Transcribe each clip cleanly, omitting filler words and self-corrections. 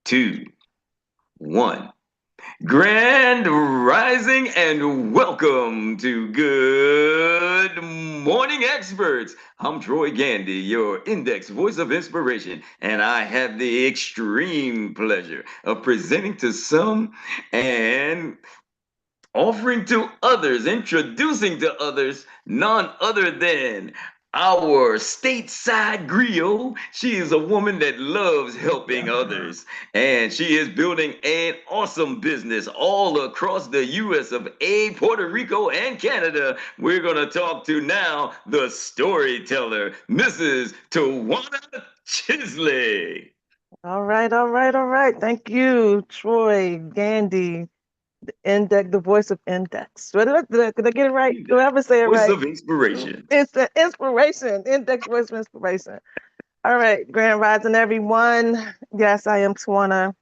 two, one. Grand rising and welcome to Good Morning Experts. I'm Troy Gandy, your index voice of inspiration, and I have the extreme pleasure of presenting to some and offering to others, introducing to others, none other than our stateside griot. She is a woman that loves helping others, and she is building an awesome business all across the US of A, Puerto Rico, and Canada. We're going to talk to now the storyteller, Mrs. Tawana Chisley. All right. Thank you, Troy, Gandy, Index, the voice of Index. Did I get it right? Did I ever say it Voice right? of inspiration. It's the inspiration, Index voice of inspiration. All right, Grand Rising, everyone. Yes, I am Tawana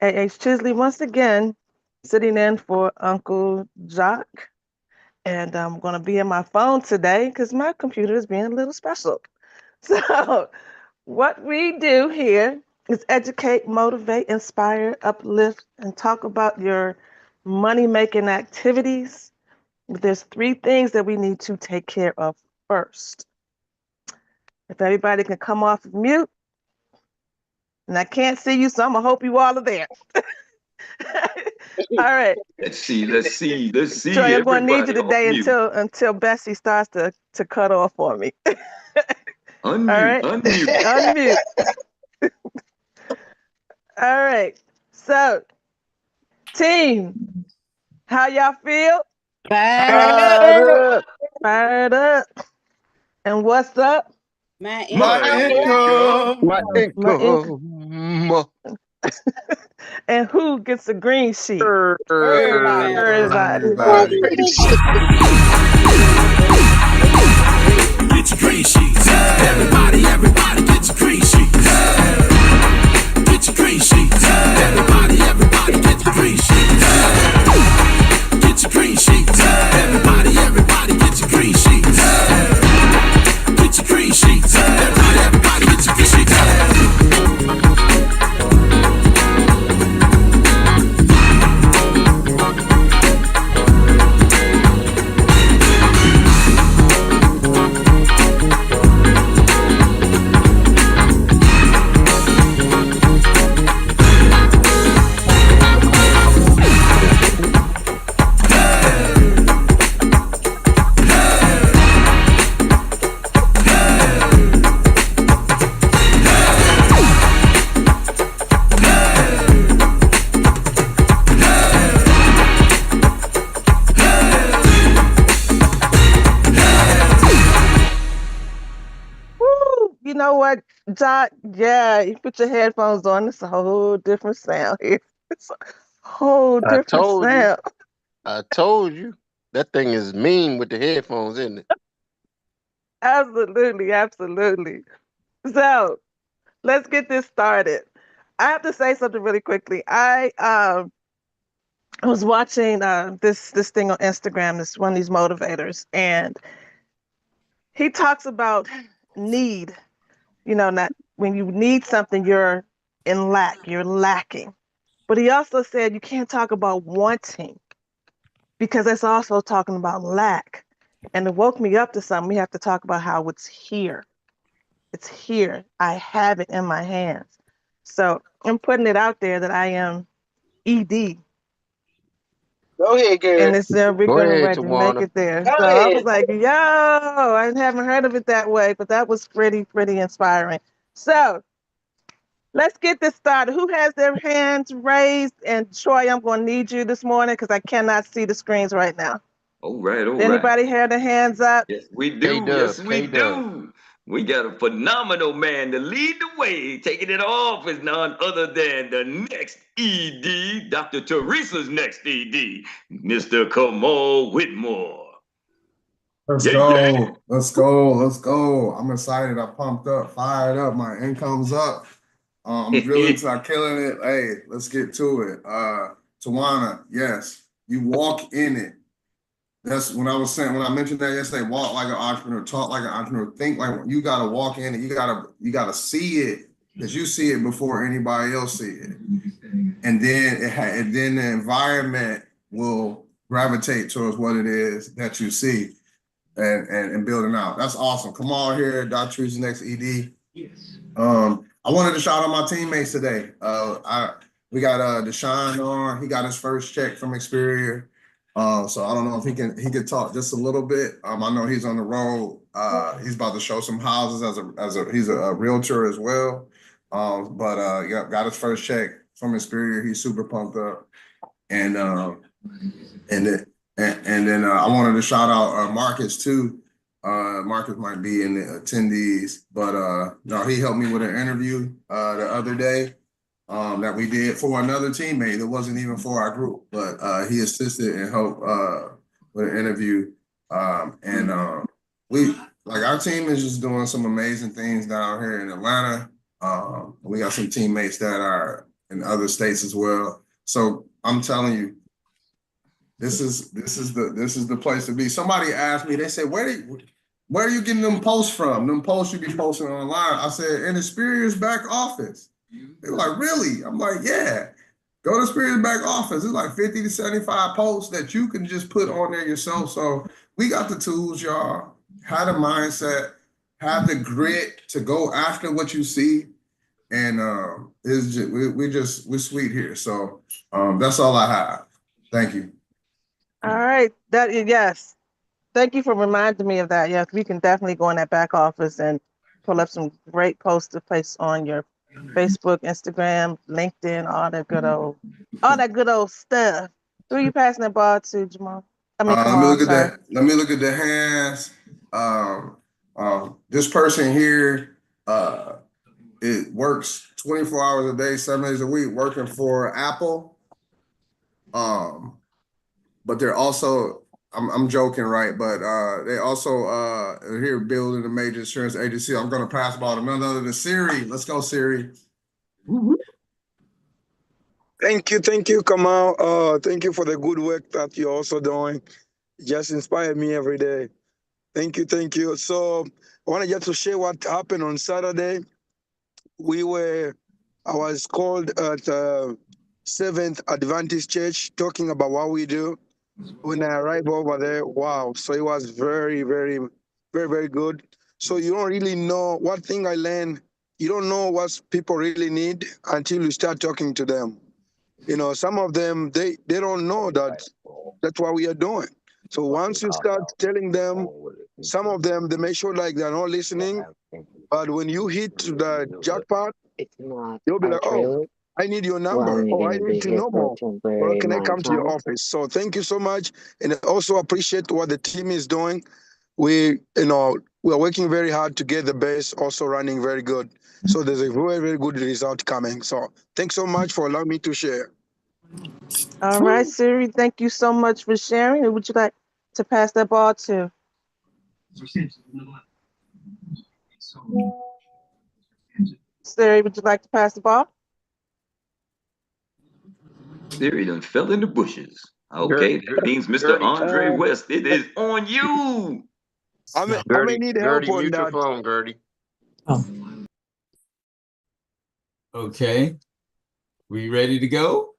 A.H. Chisley once again, sitting in for Uncle Jock. And I'm going to be in my phone today because my computer is being a little special. So, what we do here is educate, motivate, inspire, uplift, and talk about your money making activities. There's three things that we need to take care of first. If everybody can come off of mute, and I can't see you, so I'm gonna hope you all are there. All right, Let's see. Troy, I'm gonna need you Everybody off today mute. until Bessie starts to cut off for me. All Unmute, right, unmute. unmute. All right, so team, how y'all feel? Fired Fired up. up. Fired up. And what's up? My My My income. income. income. My My ink. income. And who gets a green sheet? Everybody. Everybody. Everybody. Get your green sheets. Everybody get your green sheets. Get your green sheets. Everybody get your green sheets. Get your green sheets. Everybody get your green sheets. Get your green sheets. Everybody get your green sheets. Woo! You know what, Jot? Yeah, you put your headphones on. It's a whole different sound here. It's a whole I different told you. sound. I told you. That thing is mean with the headphones, isn't it? Absolutely. So let's get this started. I have to say something really quickly. I was watching this thing on Instagram. This one of these motivators, and he talks about need. Not when you need something, you're in lack. You're lacking. But he also said you can't talk about wanting because that's also talking about lack. And it woke me up to something. We have to talk about how it's here. It's here. I have it in my hands. So I'm putting it out there that I am ED. Go ahead, And girl. it's we're Go gonna ahead, ready to make Tawana. it there. Go So I was ahead. like, yo, I haven't heard of it that way, but that was pretty inspiring. So let's get this started. Who has their hands raised? And Troy, I'm gonna need you this morning because I cannot see the screens right now. All right, all Did right. anybody have their hands up? Yes, we K do. Dub. Yes, we K Dub. do. We got a phenomenal man to lead the way. Taking it off is none other than the next ED, Dr. Teresa's next ED, Mr. Kamal Whitmore. Let's Yeah, yeah. go. Let's go. Let's go. I'm excited. I'm pumped up, fired up. My income's up. I'm drilling to killing it. Hey, let's get to it. Tawana, yes, you walk in it. That's when I was saying when I mentioned that yesterday. Walk like an entrepreneur, talk like an entrepreneur, think like you gotta walk in it. You gotta see it. because you see it before anybody else see it, and then the environment will gravitate towards what it is that you see and building out. That's awesome. Come on here, Dr. Tree's next ED. I wanted to shout out my teammates today. We got Deshaun on. He got his first check from Xperts. So I don't know if he could talk just a little bit. I know he's on the road. He's about to show some houses he's a realtor as well. But got his first check from Xperts. He's super pumped up. And then I wanted to shout out Marcus too. Marcus might be in the attendees, but no, he helped me with an interview the other day that we did for another teammate. It wasn't even for our group, but he assisted and helped with an interview. Our team is just doing some amazing things down here in Atlanta. We got some teammates that are in other states as well. So I'm telling you, this is the place to be. Somebody asked me, they said, where are you getting them posts from? Them posts you be posting online. I said, in Experience back office. They were like, really? I'm like, yeah. Go to Experience back office. It's like 50 to 75 posts that you can just put on there yourself. So we got the tools, y'all. Have the mindset, have the grit to go after what you see. And it's just, we're sweet here. So that's all I have. Thank you. All right. Yes. Thank you for reminding me of that. Yes, we can definitely go in that back office and pull up some great posts to place on your Facebook, Instagram, LinkedIn, all that good old stuff. Who are you passing the ball to, Jamal? Kamal, let me look at the hands. This person here, it works 24 hours a day, 7 days a week, working for Apple. But they're also, I'm joking, right? But they also are here building a major insurance agency. I'm going to pass the ball to none other than Siri. Let's go, Siri. Thank you, Kamal. Thank you for the good work that you're also doing. It just inspire me every day. Thank you. So I want to just to share what happened on Saturday. I was called at Seventh Adventist Church talking about what we do. When I arrived over there, wow. So it was very, very, very, very good. So you don't really know what thing I learned. You don't know what people really need until you start talking to them. You know, some of them, they don't know that that's what we are doing. So once you start telling them, some of them, they may show like they're not listening. But when you hit the jackpot, they'll be like, oh, I need your number. Oh, I need to know more. Well, can I come to your office? So thank you so much. And I also appreciate what the team is doing. We're working very hard to get the base also running very good. So there's a very, very good result coming. So thanks so much for allowing me to share. All right, Siri, thank you so much for sharing. Who would you like to pass that ball to? Siri, would you like to pass the ball? Siri done fell in the bushes. Okay, that means Mr. Andre West, it is on you. I may need help Gertie, on mute your that. phone, Gertie. Okay. We ready to go?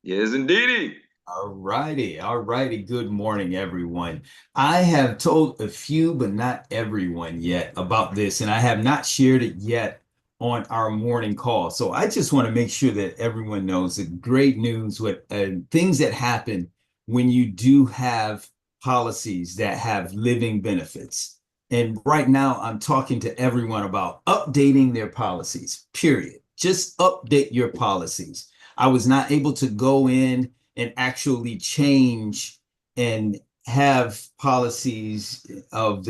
Yes, indeedy. All righty. Good morning, everyone. I have told a few, but not everyone yet about this, and I have not shared it yet on our morning call. So I just want to make sure that everyone knows the great news with things that happen when you do have policies that have living benefits. And right now, I'm talking to everyone about updating their policies, period. Just update your policies. I was not able to go in and actually change and have policies from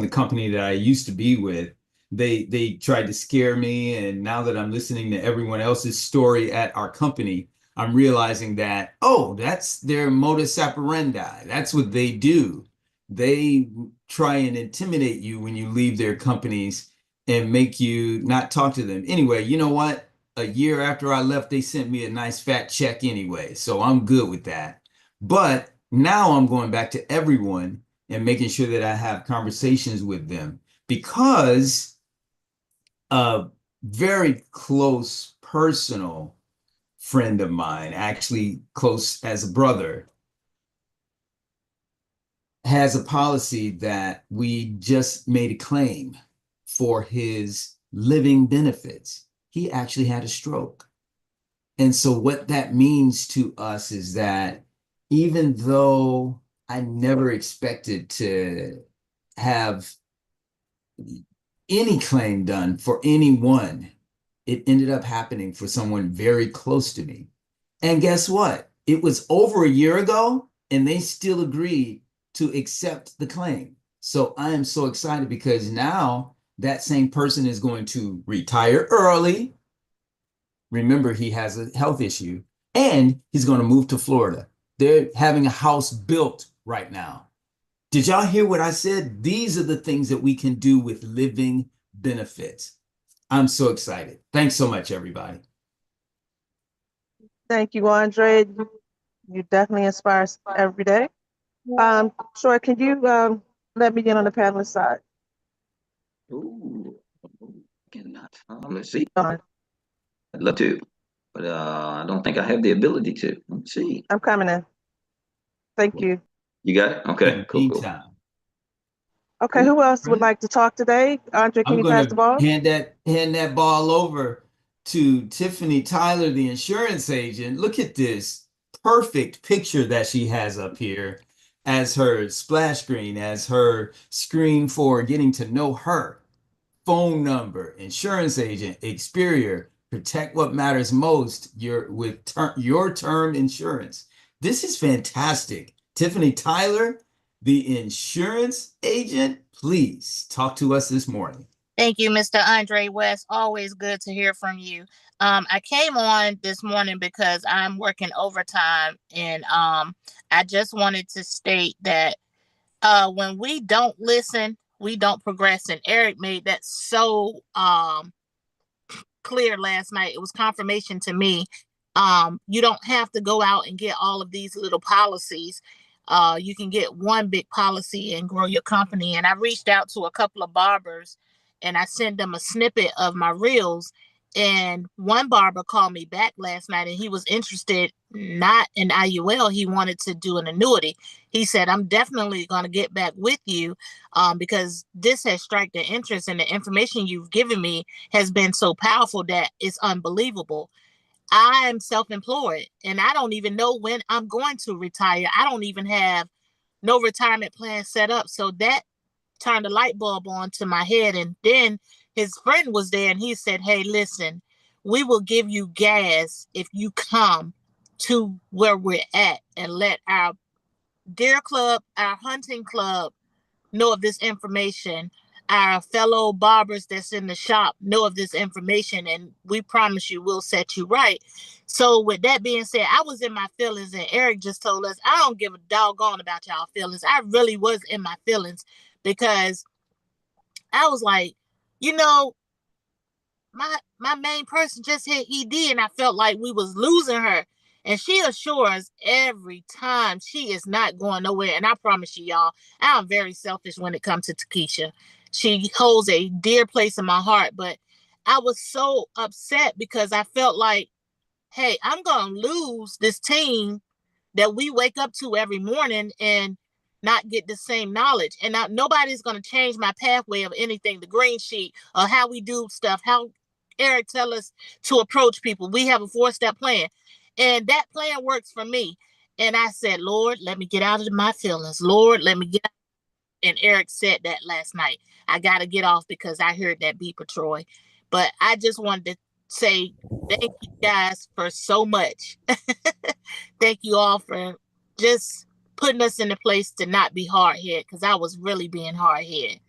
the company that I used to be with. They tried to scare me, and now that I'm listening to everyone else's story at our company, I'm realizing that, oh, that's their modus operandi. That's what they do. They try and intimidate you when you leave their companies and make you not talk to them. Anyway, you know what? A year after I left, they sent me a nice fat check anyway. So I'm good with that. But now I'm going back to everyone and making sure that I have conversations with them, because very close personal friend of mine, actually close as a brother, has a policy that we just made a claim for his living benefits. He actually had a stroke. And so what that means to us is that even though I never expected to have any claim done for anyone, it ended up happening for someone very close to me. And guess what? It was over a year ago, and they still agreed to accept the claim. So I am so excited because now that same person is going to retire early. Remember, he has a health issue, and he's going to move to Florida. They're having a house built right now. Did y'all hear what I said? These are the things that we can do with living benefits. I'm so excited. Thanks so much, everybody. Thank you, Andre. You definitely inspire us every day. Troy, can you let me in on the panelist side? Ooh, cannot. Let's see. Uh, I'd love to, but I don't think I have the ability to. Let's see. I'm coming in. Thank you. You got it? Okay, In the cool. meantime, Okay, who else would like to talk today? Andre, can I'm you going pass the to ball? hand that ball over to Tiffany Tyler, the insurance agent. Look at this perfect picture that she has up here as her splash screen, as her screen for getting to know her. Phone number, insurance agent, Xperts, protect what matters most, your term insurance. This is fantastic. Tiffany Tyler, the insurance agent, please talk to us this morning. Thank you, Mr. Andre West. Always good to hear from you. I came on this morning because I'm working overtime, and I just wanted to state that when we don't listen, we don't progress. And Eric made that so clear last night. It was confirmation to me. You don't have to go out and get all of these little policies. You can get one big policy and grow your company. And I reached out to a couple of barbers and I sent them a snippet of my reels. And one barber called me back last night and he was interested not in IUL. He wanted to do an annuity. He said, I'm definitely going to get back with you because this has struck the interest, and the information you've given me has been so powerful that it's unbelievable. I am self-employed and I don't even know when I'm going to retire. I don't even have no retirement plan set up. So that turned a light bulb on to my head. And then his friend was there and he said, hey, listen, we will give you gas if you come to where we're at and let our deer club, our hunting club know of this information. Our fellow barbers that's in the shop know of this information, and we promise you we'll set you right. So with that being said, I was in my feelings, and Eric just told us, I don't give a doggone about y'all feelings. I really was in my feelings because I was like, you know, my main person just hit ED, and I felt like we was losing her. And she assures every time she is not going nowhere. And I promise you, y'all, I'm very selfish when it comes to Takesha. She holds a dear place in my heart. But I was so upset because I felt like, hey, I'm going to lose this team that we wake up to every morning and not get the same knowledge. And nobody's going to change my pathway of anything, the green sheet, or how we do stuff, how Eric tell us to approach people. We have a 4-step plan. And that plan works for me. And I said, Lord, let me get out of my feelings. Lord, let me get out. And Eric said that last night. I got to get off because I heard that beeper, Troy. But I just wanted to say thank you guys for so much. Thank you all for just putting us in a place to not be hard-headed, because I was really being hard-headed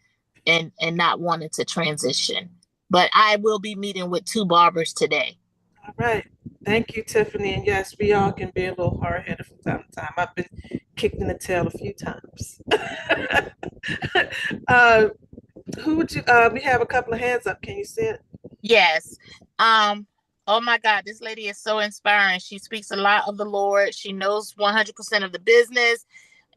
and not wanting to transition. But I will be meeting with 2 barbers today. All right. Thank you, Tiffany. And yes, we all can be a little hard-headed from time to time. I've been kicked in the tail a few times. Who would you? We have a couple of hands up. Can you see it? Yes. Oh my God, this lady is so inspiring. She speaks a lot of the Lord. She knows 100% of the business.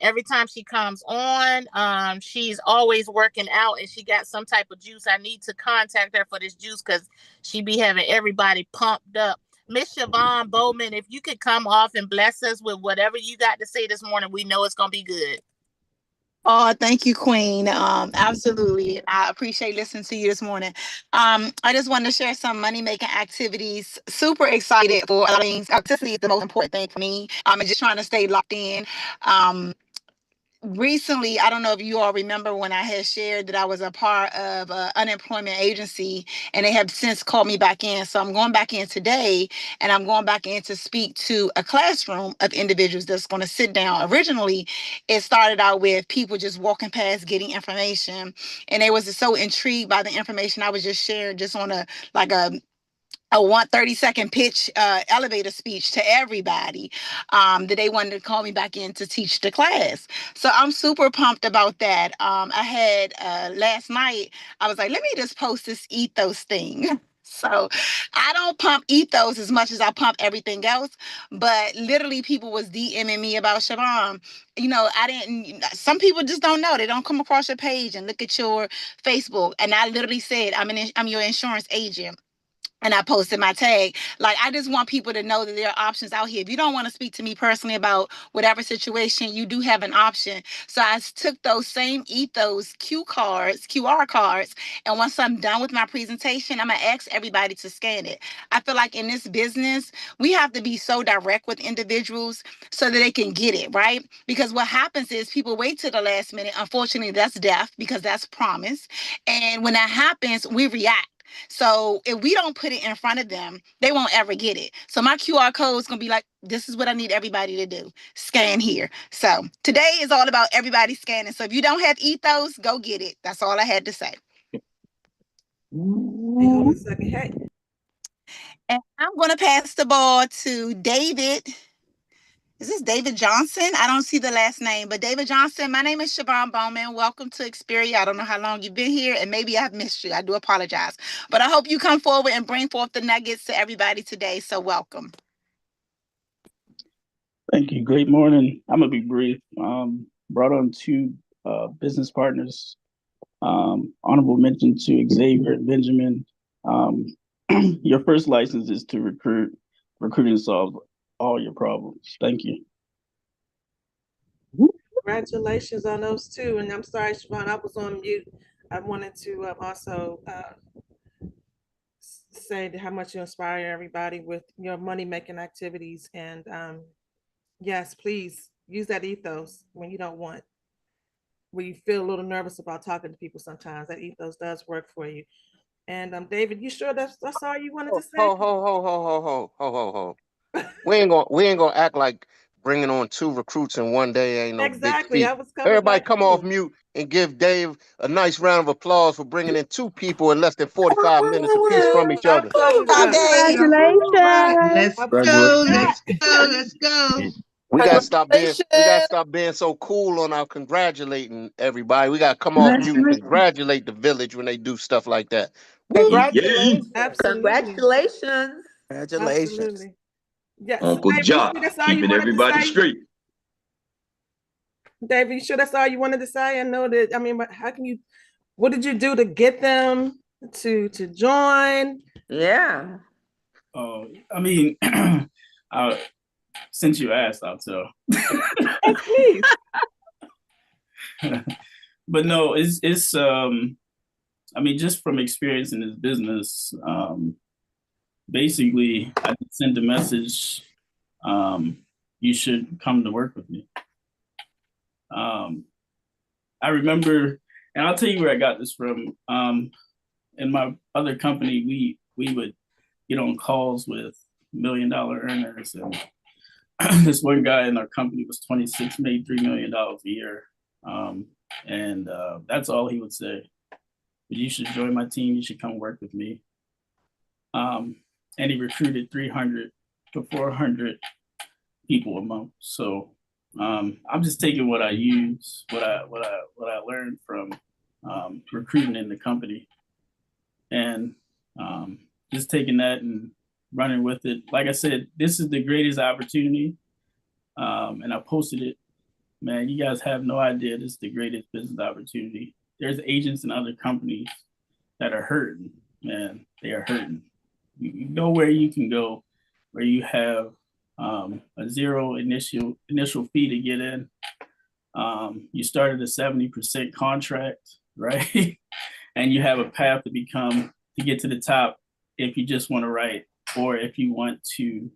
Every time she comes on, she's always working out, and she got some type of juice. I need to contact her for this juice because she be having everybody pumped up. Miss Siobhan Bowman, if you could come off and bless us with whatever you got to say this morning, we know it's going to be good. Oh, thank you, Queen. Absolutely. I appreciate listening to you this morning. I just wanted to share some money-making activities. Super excited for things. Consistency is the most important thing for me. I'm just trying to stay locked in. Recently, I don't know if you all remember when I had shared that I was a part of an unemployment agency, and they have since called me back in. So I'm going back in today, and I'm going back in to speak to a classroom of individuals that's going to sit down. Originally, it started out with people just walking past getting information, and they was so intrigued by the information I was just sharing, just on a 130-second pitch elevator speech to everybody, that they wanted to call me back in to teach the class. So I'm super pumped about that. I had last night, I was like, let me just post this ethos thing. So I don't pump ethos as much as I pump everything else, but literally people was DMing me about Siobhan. Some people just don't know. They don't come across your page and look at your Facebook. And I literally said, I'm your insurance agent. And I posted my tag. Like, I just want people to know that there are options out here. If you don't want to speak to me personally about whatever situation, you do have an option. So I took those same ethos QR cards, and once I'm done with my presentation, I'm going to ask everybody to scan it. I feel like in this business, we have to be so direct with individuals so that they can get it, right? Because what happens is people wait till the last minute. Unfortunately, that's death because that's promise. And when that happens, we react. So if we don't put it in front of them, they won't ever get it. So my QR code is going to be like, this is what I need everybody to do. Scan here. So today is all about everybody scanning. So if you don't have ethos, go get it. That's all I had to say. Hey, hold on a second. Hey. And I'm going to pass the ball to David. Is this David Johnson? I don't see the last name, but David Johnson, my name is Siobhan Bowman. Welcome to Xperts. I don't know how long you've been here, and maybe I've missed you. I do apologize. But I hope you come forward and bring forth the nuggets to everybody today. So welcome. Thank you. Great morning. I'm going to be brief. Brought on two business partners. Honorable mention to Xavier and Benjamin. Your first license is to recruit. Recruiting solves all your problems. Thank you. Congratulations on those two. And I'm sorry, Siobhan, I was on mute. I wanted to also say how much you inspire everybody with your money-making activities. And yes, please use that ethos when you don't want, when you feel a little nervous about talking to people sometimes. That ethos does work for you. And David, you sure that's all you wanted to say? Ho. We ain't gonna act like bringing on two recruits in one day ain't no Exactly. big I feat. was coming Everybody back come to off you. mute and give Dave a nice round of applause for bringing in two people in less than 45 minutes apiece from each other. Congratulations. Let's go. We gotta stop being so cool on our congratulating everybody. We gotta come off mute and congratulate the village when they do stuff like that. Yay. Absolutely. Congratulations. Absolutely. Yes. Uncle David, Jock, that's all you keeping wanted to everybody say? straight. David, you sure that's all you wanted to say? I know that. I mean, how can you? What did you do to get them to join? Yeah. I mean, since you asked, I'll tell. Please. But no, it's I mean, just from experience in this business, basically I sent a message, you should come to work with me. I remember, and I'll tell you where I got this from. In my other company, we would get on calls with $1 million earners, and this one guy in our company was 26, made $3 million a year. And that's all he would say. You should join my team. You should come work with me. And he recruited 300 to 400 people a month. So I'm just taking what I use, what I learned from recruiting in the company, and just taking that and running with it. Like I said, this is the greatest opportunity, and I posted it man, you guys have no idea. This is the greatest business opportunity. There's agents in other companies that are hurting, man. They are hurting. You know where you can go where you have a zero initial fee to get in. You start at a 70% contract, right? And you have a path to get to the top if you just want to write or if you want to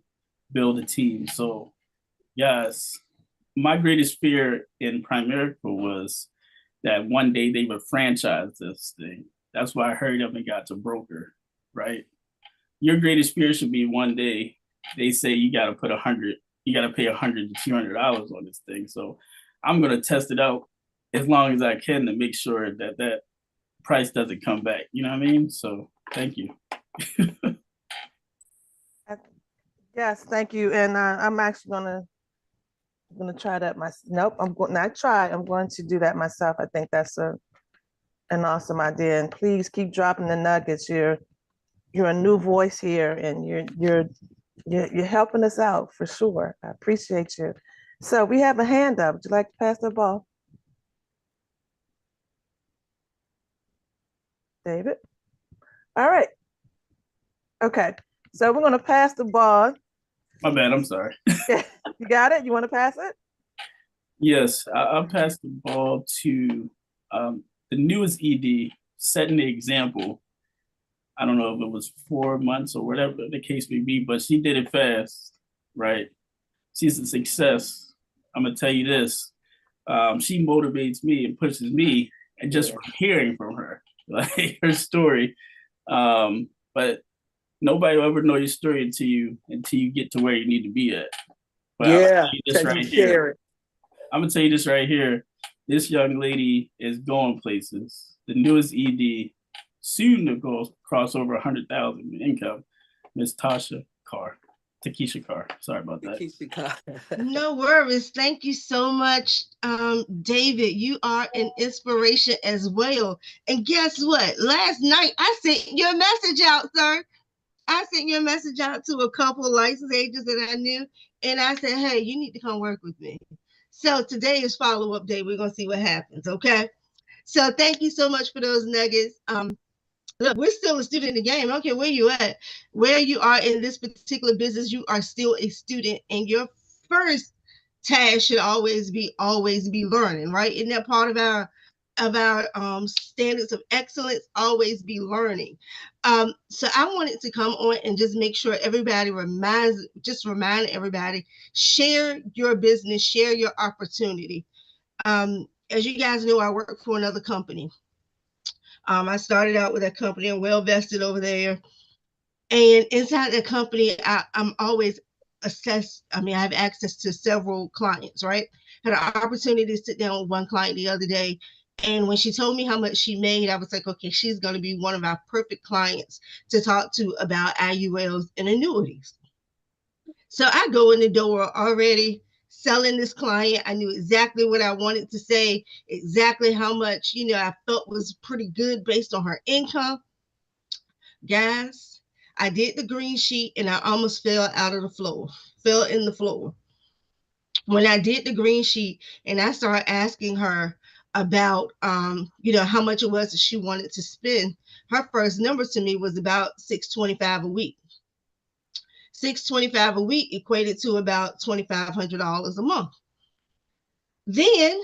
build a team. So, yes, my greatest fear in Primerica was that one day they would franchise this thing. That's why I hurried up and got to broker, right? Your greatest fear should be one day they say you got to pay $100 to $200 on this thing. So I'm going to test it out as long as I can to make sure that price doesn't come back. You know what I mean? So thank you. Yes, thank you. And I'm actually gonna try that myself. Nope, I'm going to do that myself. I think that's an awesome idea. And please keep dropping the nuggets. You're a new voice here, and you're helping us out for sure. I appreciate you. So we have a hand up. Would you like to pass the ball, David? All right. Okay. So we're gonna pass the ball. My bad. I'm sorry. You got it? You want to pass it? Yes, I'll pass the ball to the newest ED, setting the example. I don't know if it was 4 months or whatever the case may be, but she did it fast, right? She's a success. I'm gonna tell you this. She motivates me and pushes me, and just hearing from her, like her story. But nobody will ever know your story until you get to where you need to be at. But Yeah, I'm gonna tell you this right here. This young lady is going places. The newest ED, soon to go cross over 100,000 in income. Miss Takesha Carr. Sorry about that. No worries. Thank you so much, David. You are an inspiration as well. And guess what? Last night I sent your message out, sir. I sent your message out to a couple of licensed agents that I knew, and I said, hey, you need to come work with me. So today is follow-up day. We're going to see what happens, okay? So thank you so much for those nuggets. Look, we're still a student in the game. I don't care where you at, where you are in this particular business, you are still a student, and your first task should always be learning, right? Isn't that part of our standards of excellence? Always be learning. So I wanted to come on and just make sure everybody remind everybody, share your business, share your opportunity. As you guys know, I work for another company. I started out with that company and well vested over there. And inside that company, I'm always assessed. I have access to several clients, right? Had an opportunity to sit down with one client the other day. And when she told me how much she made, I was like, okay, she's going to be one of our perfect clients to talk to about IULs and annuities. So I go in the door already selling this client. I knew exactly what I wanted to say, exactly how much, I felt was pretty good based on her income. Guys, I did the green sheet and I almost fell in the floor. When I did the green sheet and I started asking her about, how much it was that she wanted to spend, her first number to me was about $625 a week. $625 a week equated to about $2,500 a month. Then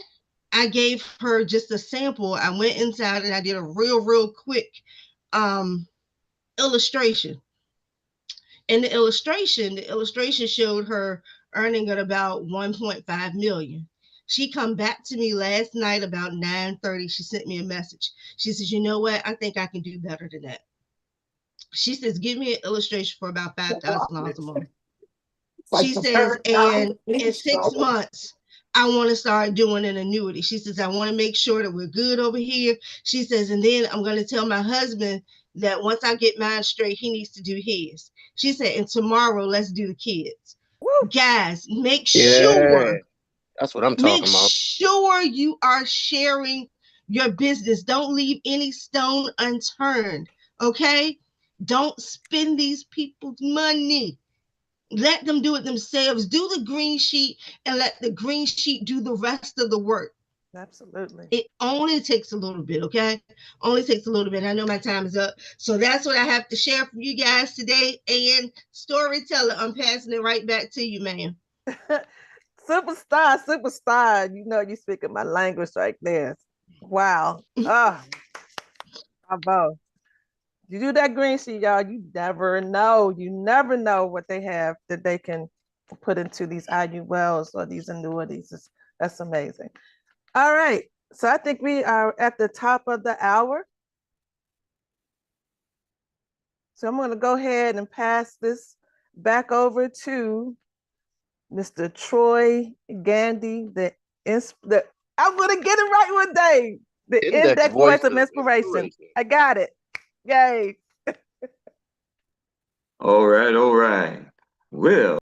I gave her just a sample. I went inside and I did a real quick illustration. In the illustration showed her earning at about 1.5 million. She come back to me last night about 9:30. She sent me a message. She says, you know what? I think I can do better than that. She says, give me an illustration for about $5,000 a month. She says, and in 6 months, I want to start doing an annuity. She says, I want to make sure that we're good over here. She says, and then I'm going to tell my husband that once I get mine straight, he needs to do his. She said, and tomorrow, let's do the kids. Woo. Guys, make sure. That's what I'm talking about. Make sure you are sharing your business. Don't leave any stone unturned, okay? Don't spend these people's money. Let them do it themselves. Do the green sheet and let the green sheet do the rest of the work. Absolutely. It only takes a little bit, okay? Only takes a little bit. I know my time is up. So that's what I have to share for you guys today. And storyteller, I'm passing it right back to you, ma'am. Superstar. You know, you speaking my language right there. Wow. Oh, bravo. You do that green sheet, y'all. You never know. You never know what they have that they can put into these IULs or these annuities. That's amazing. All right. So I think we are at the top of the hour. So I'm going to go ahead and pass this back over to Mr. Troy Gandy, I'm going to get it right one day. The index voice of inspiration. I got it. Yay. All right. Well,